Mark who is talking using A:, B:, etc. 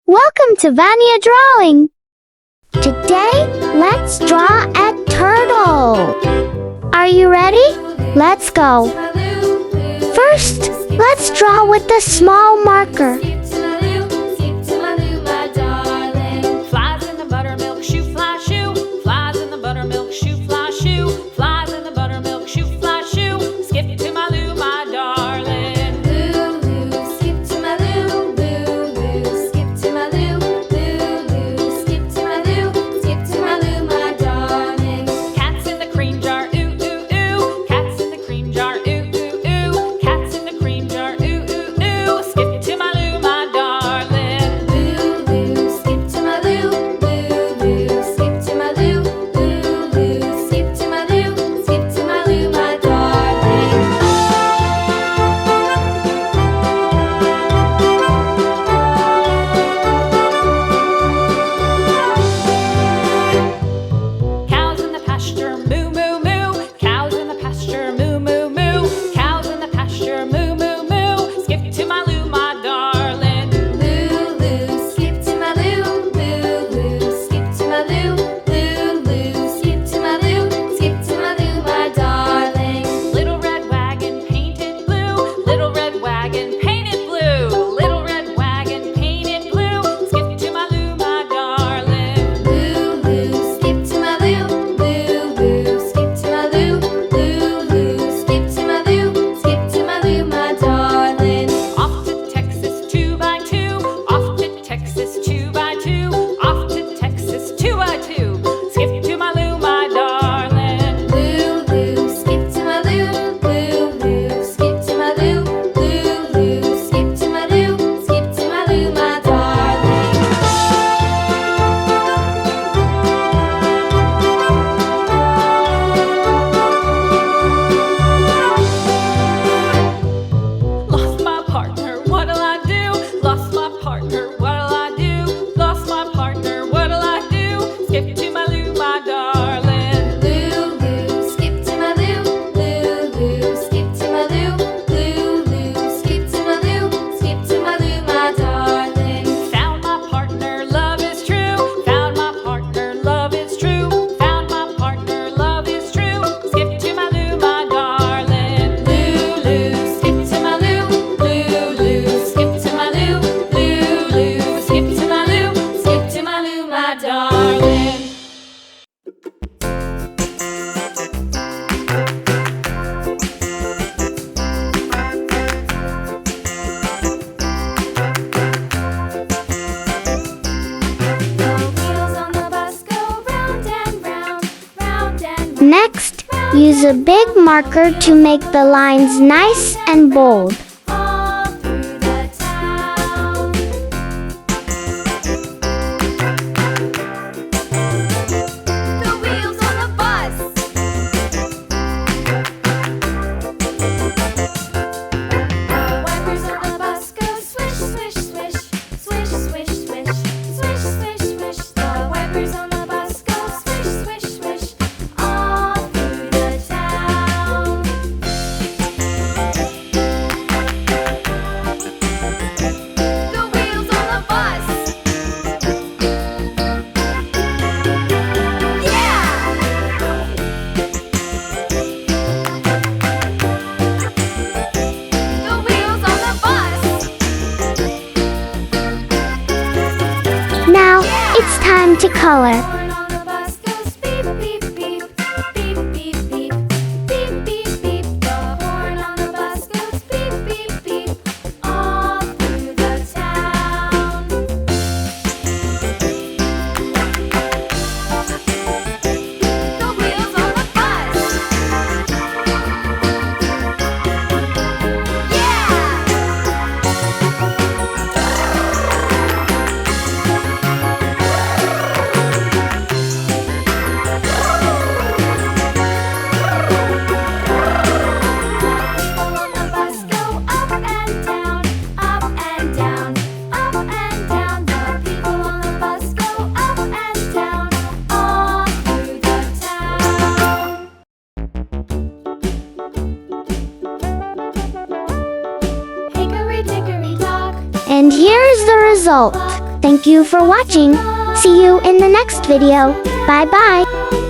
A: Welcome to Vania Drawing. Today, let's draw a turtle. Are you ready? Let's go. First, let's draw with a small marker.
B: Flies in the buttermilk shoe, fly shoe. Flies in the buttermilk shoe, fly shoe. Flies in the buttermilk shoe, fly shoe. Skip to my Lou, my darling. Lou, skip to my Lou. Lou, skip to my Lou. Lou, skip to my Lou. Skip to my Lou, my darling. Cats in the cream jar, ooh, ooh, ooh. Cats in the cream jar, ooh, ooh, ooh. Cats in the cream jar, ooh, ooh, ooh. Skip to my Lou, my darling. Lou, skip to my Lou. Lou, skip to my Lou. Lou, skip to my Lou. Skip to my Lou, my darling. Cows in the pasture, moo, moo, moo. Cows in the pasture, moo, moo, moo. Cows in the pasture, moo, moo, moo. Skip to my Lou, my darling. Lou, skip to my Lou. Lou, skip to my Lou. Lou, skip to my Lou. Skip to my Lou, my darling. Little red wagon painted blue. Little red wagon painted blue. Little red wagon painted blue. Skip to my Lou, my darling. Lou, skip to my Lou. Lou, skip to my Lou. Lou, skip to my Lou. Skip to my Lou, my darling. Off to Texas 2x2. Off to Texas 2x2. Off to Texas 2x2. Skip to my Lou, my darling. Lou, skip to my Lou. Lou, skip to my Lou. Lou, skip to my Lou. Skip to my Lou, my darling. Lost my partner, what'll I do? Lost my partner, what'll I do? Lost my partner, what'll I do? Skip to my Lou, my darling. Lou, skip to my Lou. Lou, skip to my Lou. Lou, skip to my Lou. Skip to my Lou, my darling. Found my partner, love is true. Found my partner, love is true. Found my partner, love is true. Skip to my Lou, my darling. Lou, skip to my Lou. Lou, skip to my Lou. Lou, skip to my Lou. Skip to my Lou, my darling. The wheels on the bus go round and round, round and round.
A: Next, use a big marker to make the lines nice and bold.
B: All through the town. The wheels on the bus. The wipers on the bus go swish, swish, swish, swish, swish, swish, swish, swish, swish. The wipers on the bus go swish, swish, swish, all through the town. The wheels on the bus. Yeah! The wheels on the bus.
A: Now, it's time to color.
B: Horn on the bus goes beep, beep, beep, beep, beep, beep, beep, beep, beep. The horn on the bus goes beep, beep, beep, all through the town. The wheels on the bus. People on the bus go up and down, up and down, up and down. The people on the bus go up and down, all through the town. Hickory dickory dock.
A: And here's the result. Thank you for watching. See you in the next video. Bye bye.